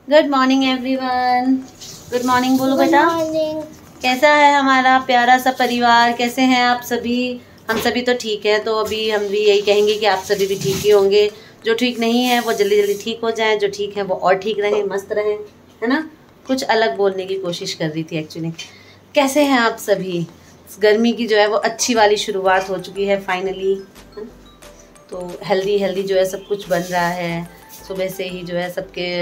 Good morning everyone. Good morning बोलो बेटा। कैसा है हमारा प्यारा सा परिवार, कैसे हैं आप सभी? हम सभी तो ठीक है। तो अभी हम भी यही कहेंगे कि आप सभी भी ठीक ही होंगे। जो ठीक नहीं है वो जल्दी जल्दी ठीक हो जाएं, जो ठीक है वो और ठीक रहें, मस्त रहें, है ना। कुछ अलग बोलने की कोशिश कर रही थी एक्चुअली। कैसे हैं आप सभी? गर्मी की जो है वो अच्छी वाली शुरुआत हो चुकी है फाइनली। तो हेल्दी जो है सब कुछ बन रहा है। सुबह से ही जो है सबके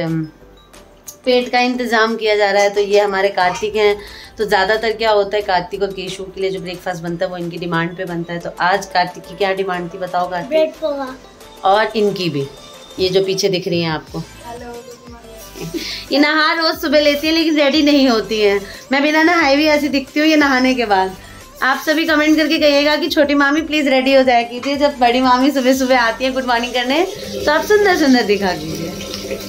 पेट का इंतज़ाम किया जा रहा है। तो ये हमारे कार्तिक हैं, तो ज़्यादातर क्या होता है, कार्तिक और केशु के लिए जो ब्रेकफास्ट बनता है वो इनकी डिमांड पे बनता है। तो आज कार्तिक की क्या डिमांड थी बताओ कार्तिक? ब्रेड पोहा। और इनकी भी, ये जो पीछे दिख रही है आपको, ये नहा रोज सुबह लेती है लेकिन रेडी नहीं होती है। मैं बिना नहाए भी ऐसी दिखती हूँ ये नहाने के बाद। आप सभी कमेंट करके कहिएगा कि छोटी मामी प्लीज रेडी हो जाए कीजिए। जब बड़ी मामी सुबह सुबह आती है गुड मॉर्निंग करने तो आप सुंदर सुंदर दिखा कीजिए।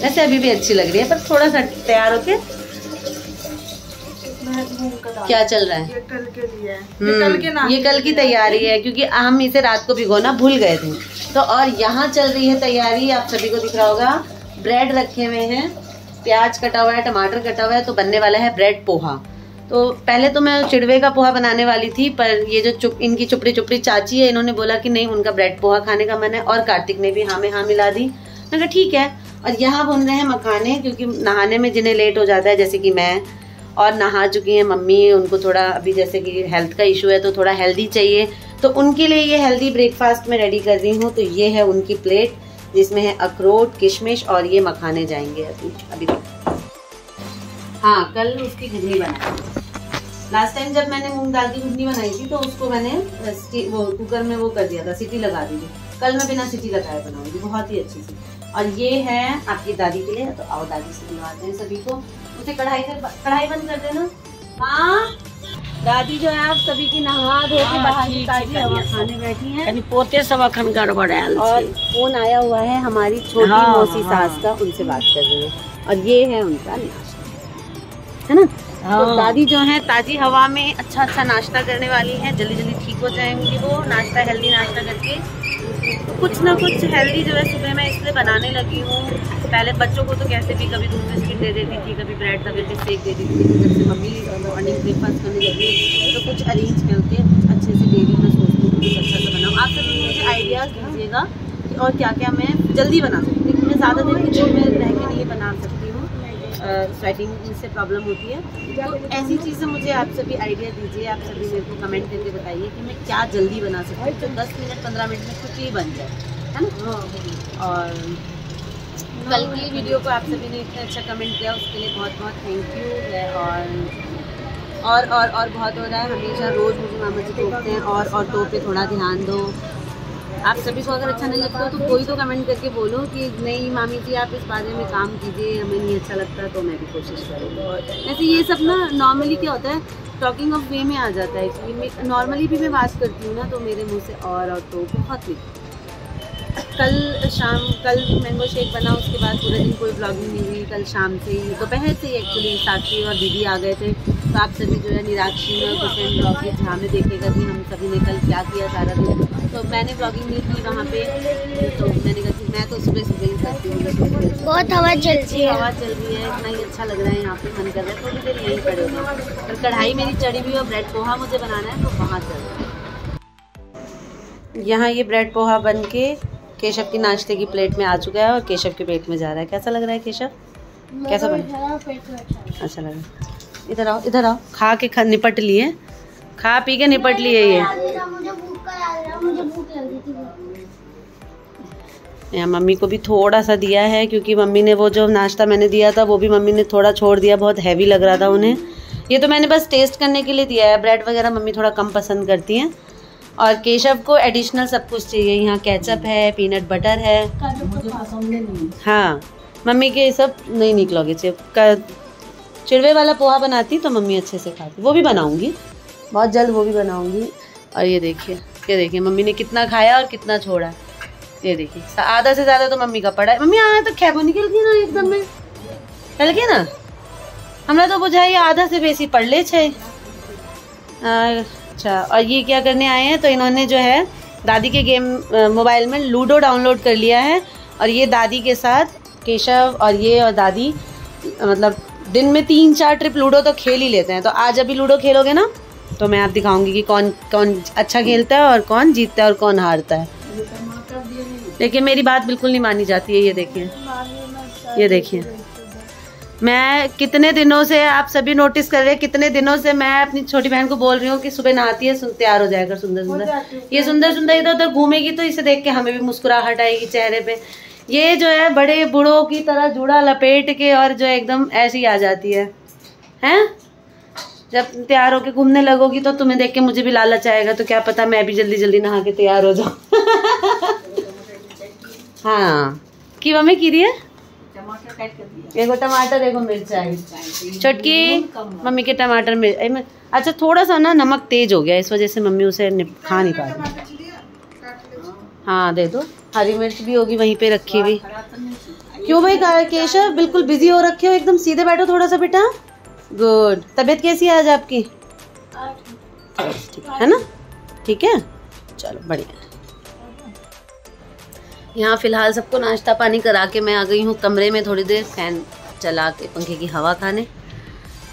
वैसे अभी भी अच्छी लग रही है पर थोड़ा सा तैयार होके। क्या चल रहा है? ये कल के लिए ये कल की तैयारी है क्योंकि हम इसे रात को भिगोना भूल गए थे। तो और यहाँ चल रही है तैयारी, आप सभी को दिख रहा होगा। ब्रेड रखे हुए हैं, प्याज कटा हुआ है, टमाटर कटा हुआ है, तो बनने वाला है ब्रेड पोहा। तो पहले तो मैं चिड़वे का पोहा बनाने वाली थी, पर ये जो इनकी चुपड़ी चुपड़ी चाची है, इन्होंने बोला कि नहीं उनका ब्रेड पोहा खाने का मन है, और कार्तिक ने भी हाँ में हाँ मिला दी। मैं कहा ठीक है। और यहाँ भून रहे हैं मखाने, क्योंकि नहाने में जिन्हें लेट हो जाता है, जैसे कि मैं, और नहा चुकी हैं मम्मी, उनको थोड़ा अभी जैसे कि हेल्थ का इशू है तो थोड़ा हेल्दी चाहिए, तो उनके लिए ये हेल्दी ब्रेकफास्ट में रेडी कर रही हूँ। तो ये है उनकी प्लेट जिसमें है अखरोट, किशमिश और ये मखाने जाएंगे अभी। हाँ, कल उसकी घुगनी बनाई। लास्ट टाइम जब मैंने मूंग दाल की घुगनी बनाई थी तो उसको मैंने वो कुकर में वो कर दिया था, सीटी लगा दी थी। कल मैं बिना सीटी लगाए बनाऊंगी, बहुत ही अच्छी सी। और ये है आपकी दादी के लिए, तो आओ दादी से मिलवाते हैं सभी को। उसे कढ़ाई बंद कर देना। हाँ, दादी जो है आप सभी की नहा धो के बाहर की ताजी हवा खाने बैठी हैं। पोते सब अखन गड़बड़ है। और फोन आया हुआ है हमारी छोटी मौसी सास का, उनसे बात कर रही है। और ये है उनका नाश्ता, है ना। तो दादी जो है ताजी हवा में अच्छा नाश्ता करने वाली हैं, जल्दी जल्दी ठीक हो जाएंगी वो। नाश्ता हेल्दी नाश्ता करके कुछ ना कुछ हेल्दी जो है सुबह मैं इसलिए बनाने लगी हूँ। पहले बच्चों को तो कैसे भी कभी दूध बिस्किट दे देती थी, कभी ब्रेड तवे पे सेक दे देती थी। जब से मम्मी मॉर्निंग ब्रेकफास्ट करने लगी तो कुछ अरेंज करके अच्छे से डेली मैं सोचती हूँ कुछ अच्छा सा बनाऊँ। आप सभी मुझे आइडियाज़ दीजिएगा और क्या क्या मैं जल्दी बना सकती हूँ। मैं ज़्यादा देर किचन में रह के नहीं बना सकती हूँ, स्वेटिंग से प्रॉब्लम होती है। तो ऐसी चीज़ें मुझे आप सभी आइडिया दीजिए। आप सभी मेरे को कमेंट करके बताइए कि मैं क्या जल्दी बना सकती हूँ, जो 10 मिनट 15 मिनट में क्विकली बन जाए, है ना। और कल की वीडियो को आप सभी ने इतना अच्छा कमेंट किया, उसके लिए बहुत बहुत थैंक यू है। और बहुत हो रहा है, हमेशा रोज़ मुझे मामा जी टोकते हैं और तो पे थोड़ा ध्यान दो। आप सभी को अगर अच्छा नहीं लगता तो कोई तो कमेंट करके बोलो कि नहीं मामी जी आप इस बारे में काम कीजिए, हमें नहीं अच्छा लगता, तो मैं भी कोशिश करूँगी। ऐसे ये सब ना नॉर्मली क्या होता है, टॉकिंग ऑफ वे में आ जाता है कि नॉर्मली भी मैं बात करती हूँ ना तो मेरे मुँह से और तो बहुत ही। कल मैंगो शेक बना, उसके बाद पूरे दिन कोई ब्लॉगिंग नहीं हुई। कल शाम से ही, दोपहर से ही एक्चुअली साक्षी और दीदी आ गए थे, तो आप सभी जो है निराक्षी में कुछ ब्लॉगिंग जहाँ में देखेगा कि हम सभी ने कल क्या किया सारा दिन। तो मैंने ब्लॉगिंग नहीं की वहाँ पे, तो मैंने कहा कि मैं तो सुबह सुबह ही करती हूँ। बहुत हवा चल रही है, इतना ही अच्छा लग रहा है यहाँ पे, मन कर रहा है थोड़ी देर यहीं खड़े हो। और कढ़ाई मेरी चढ़ी हुई और ब्रेड पोहा मुझे बनाना है, तो वहाँ चल रहा है। यहाँ ये ब्रेड पोहा बन के केशव की नाश्ते की प्लेट में आ चुका है और केशव के पेट में जा रहा है। कैसा लग रहा है केशव? कैसा बना? अच्छा लग रहा है। इधर आओ, खा के निपट लिए, खा पी के निपट लिए। ये यहाँ मम्मी को भी थोड़ा सा दिया है, क्योंकि मम्मी ने वो जो नाश्ता मैंने दिया था वो भी मम्मी ने थोड़ा छोड़ दिया, बहुत हैवी लग रहा था उन्हें। ये तो मैंने बस टेस्ट करने के लिए दिया है। ब्रेड वगैरह मम्मी थोड़ा कम पसंद करती हैं। और केशव को एडिशनल सब कुछ चाहिए। यहाँ केचप है, पीनट बटर है। हाँ, मम्मी के सब नहीं निकलोगे। चिड़वे वाला पोहा बनाती तो मम्मी अच्छे से खाती, वो भी बनाऊंगी बहुत जल्द, वो भी बनाऊंगी। और ये देखिए मम्मी ने कितना खाया और कितना छोड़ा। ये देखिए आधा से ज़्यादा तो मम्मी का पड़ा है। मम्मी आया तो खैबो निकल गई ना, एकदम में चल गया ना। हमरा तो बुझाई आधा से बेसी पढ़ ले छे। अच्छा, और ये क्या करने आए हैं, तो इन्होंने जो है दादी के गेम मोबाइल में लूडो डाउनलोड कर लिया है, और ये दादी के साथ केशव और ये और दादी मतलब दिन में 3-4 ट्रिप लूडो तो खेल ही लेते हैं। तो आज अभी लूडो खेलोगे ना तो मैं आप दिखाऊंगी कि कौन कौन अच्छा खेलता है और कौन जीतता है और कौन हारता है। देखिए मेरी बात बिल्कुल नहीं मानी जाती है। ये देखिए मैं कितने दिनों से, आप सभी नोटिस कर रहे हैं, कितने दिनों से मैं अपनी छोटी बहन को बोल रही हूँ कि सुबह नहाती है तैयार हो जाएगा सुंदर सुंदर। ये सुंदर सुंदर इधर उधर घूमेगी तो इसे देख के हमें भी मुस्कुराहट आएगी चेहरे पे। ये जो है बड़े बूढ़ों की तरह जूड़ा लपेट के और जो एकदम ऐसी आ जाती है हैं। जब तैयार होके घूमने लगोगी तो तुम्हें देख के मुझे भी लालच आएगा, तो क्या पता मैं भी जल्दी जल्दी नहा के तैयार हो जाऊँ। हाँ की मम्मी की रही है, एगो टमाटर एगो मिर्चाई चटकी। मम्मी के टमाटर मिर्च, अच्छा थोड़ा सा ना नमक तेज हो गया, इस वजह से मम्मी उसे खा नहीं पा रही। हाँ दे दो, हरी मिर्च भी होगी वहीं पे रखी हुई। क्यों भाई केशव बिल्कुल बिजी हो रखे हो, एकदम सीधे बैठो थोड़ा सा बेटा। गुड। तबीयत कैसी है आज आपकी? ठीक है ना? ठीक है चलो बढ़िया। यहाँ फिलहाल सबको नाश्ता पानी करा के मैं आ गई हूँ कमरे में, थोड़ी देर फैन चला के पंखे की हवा खाने।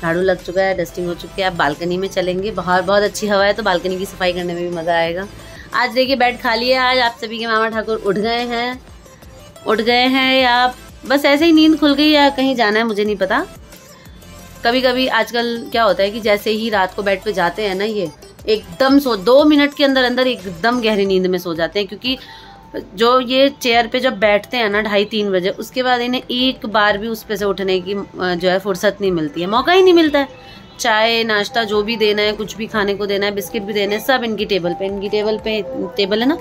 झाड़ू लग चुका है, डस्टिंग हो चुकी है। अब बालकनी में चलेंगे, बाहर बहुत अच्छी हवा है तो बालकनी की सफाई करने में भी मज़ा आएगा। आज देखिए बेड खाली है। आज आप सभी के मामा ठाकुर उठ गए हैं या बस ऐसे ही नींद खुल गई या कहीं जाना है मुझे नहीं पता। कभी कभी आजकल क्या होता है कि जैसे ही रात को बेड पे जाते हैं ना, ये एकदम 2 मिनट के अंदर अंदर एकदम गहरी नींद में सो जाते हैं। क्योंकि जो ये चेयर पे जब बैठते हैं ना 2:30-3 बजे, उसके बाद इन्हें एक बार भी उस पे से उठने की जो है फुर्सत नहीं मिलती है, मौका ही नहीं मिलता है। चाय नाश्ता जो भी देना है, कुछ भी खाने को देना है, बिस्किट भी देने, सब इनकी टेबल पे टेबल है ना,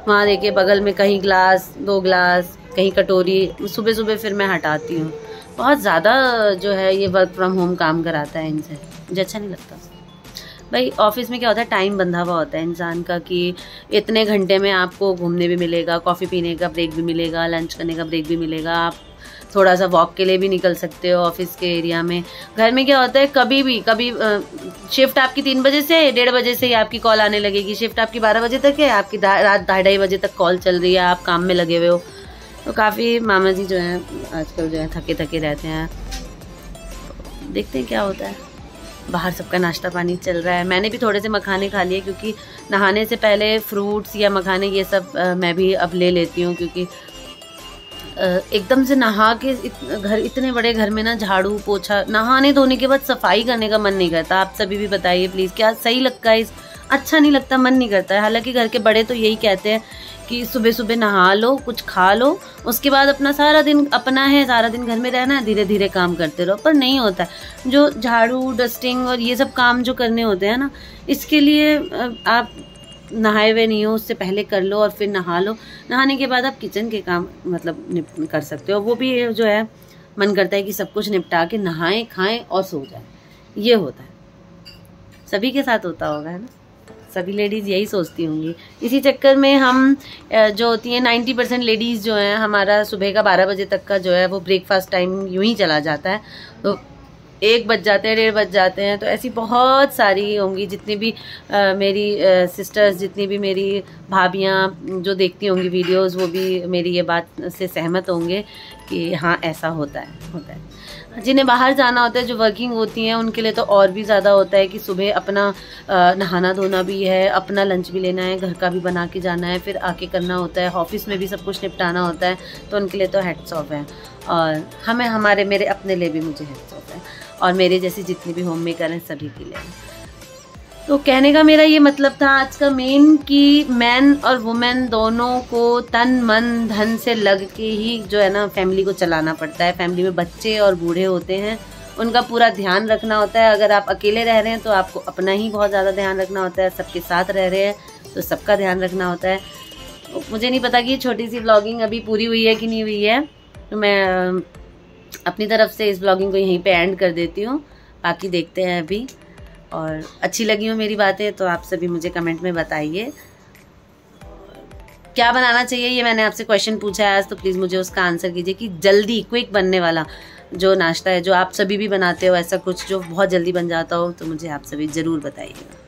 वहाँ देखिए बगल में कहीं ग्लास 2 ग्लास, कहीं कटोरी। सुबह सुबह फिर मैं हटाती हूँ। बहुत ज़्यादा जो है ये वर्क फ्रॉम होम काम कराता है इनसे, मुझे अच्छा नहीं लगता। भाई ऑफिस में क्या होता है, टाइम बंधा हुआ होता है इंसान का कि इतने घंटे में आपको घूमने भी मिलेगा, कॉफ़ी पीने का ब्रेक भी मिलेगा, लंच करने का ब्रेक भी मिलेगा, आप थोड़ा सा वॉक के लिए भी निकल सकते हो ऑफिस के एरिया में। घर में क्या होता है, कभी शिफ्ट आपकी 3 बजे से 1:30 बजे से ही आपकी कॉल आने लगेगी। शिफ्ट आपकी 12 बजे तक है, आपकी रात 2:30 बजे तक कॉल चल रही है, आप काम में लगे हुए हो। तो काफ़ी मामा जी जो हैं आजकल जो है थके थके रहते हैं। देखते हैं क्या होता है। बाहर सबका नाश्ता पानी चल रहा है। मैंने भी थोड़े से मखाने खा लिए क्योंकि नहाने से पहले फ्रूट्स या मखाने ये सब मैं भी अब ले लेती हूँ। क्योंकि एकदम से नहा के इतने बड़े घर में ना झाड़ू पोछा, नहाने धोने के बाद सफाई करने का मन नहीं करता। आप सभी भी बताइए प्लीज़, क्या सही लगता है? अच्छा नहीं लगता, मन नहीं करता है। हालांकि घर के बड़े तो यही कहते हैं कि सुबह सुबह नहा लो, कुछ खा लो, उसके बाद अपना सारा दिन अपना है, सारा दिन घर में रहना है, धीरे धीरे काम करते रहो। पर नहीं होता है। जो झाड़ू डस्टिंग और ये सब काम जो करने होते हैं ना, इसके लिए आप नहाए हुए नहीं हो उससे पहले कर लो और फिर नहा लो। नहाने के बाद आप किचन के काम मतलब कर सकते हो। वो भी जो है मन करता है कि सब कुछ निपटा के नहाएं खाएं और सो जाएं। ये होता है, सभी के साथ होता होगा, है ना? सभी लेडीज़ यही सोचती होंगी। इसी चक्कर में हम जो होती हैं 90% लेडीज़ जो हैं, हमारा सुबह का 12 बजे तक का जो है वो ब्रेकफास्ट टाइम यूं ही चला जाता है। तो 1 बज जाते हैं, 1:30 बज जाते हैं। तो ऐसी बहुत सारी होंगी, जितनी भी मेरी सिस्टर्स, जितनी भी मेरी भाभियाँ जो देखती होंगी वीडियोस, वो भी मेरी ये बात से सहमत होंगे कि हाँ ऐसा होता है। जिन्हें बाहर जाना होता है, जो वर्किंग होती हैं, उनके लिए तो और भी ज़्यादा होता है कि सुबह अपना नहाना धोना भी है, अपना लंच भी लेना है, घर का भी बना के जाना है, फिर आके करना होता है, ऑफिस में भी सब कुछ निपटाना होता है। तो उनके लिए तो हेड्स ऑफ है। और मेरे अपने लिए भी मुझे हेड्स ऑफ है, और मेरे जैसी जितनी भी होम मेकर हैं सभी के लिए। तो कहने का मेरा ये मतलब था आज का मेन कि मैन और वुमेन दोनों को तन मन धन से लग के ही जो है ना फैमिली को चलाना पड़ता है। फैमिली में बच्चे और बूढ़े होते हैं, उनका पूरा ध्यान रखना होता है। अगर आप अकेले रह रहे हैं तो आपको अपना ही बहुत ज़्यादा ध्यान रखना होता है। सबके साथ रह रहे हैं तो सबका ध्यान रखना होता है। मुझे नहीं पता कि छोटी सी व्लॉगिंग अभी पूरी हुई है कि नहीं हुई है, तो मैं अपनी तरफ से इस व्लॉगिंग को यहीं पे एंड कर देती हूँ। बाकी देखते हैं अभी, और अच्छी लगी हो मेरी बातें तो आप सभी मुझे कमेंट में बताइए क्या बनाना चाहिए। ये मैंने आपसे क्वेश्चन पूछा है आज, तो प्लीज़ मुझे उसका आंसर कीजिए कि जल्दी क्विक बनने वाला जो नाश्ता है, जो आप सभी भी बनाते हो, ऐसा कुछ जो बहुत जल्दी बन जाता हो, तो मुझे आप सभी ज़रूर बताइएगा।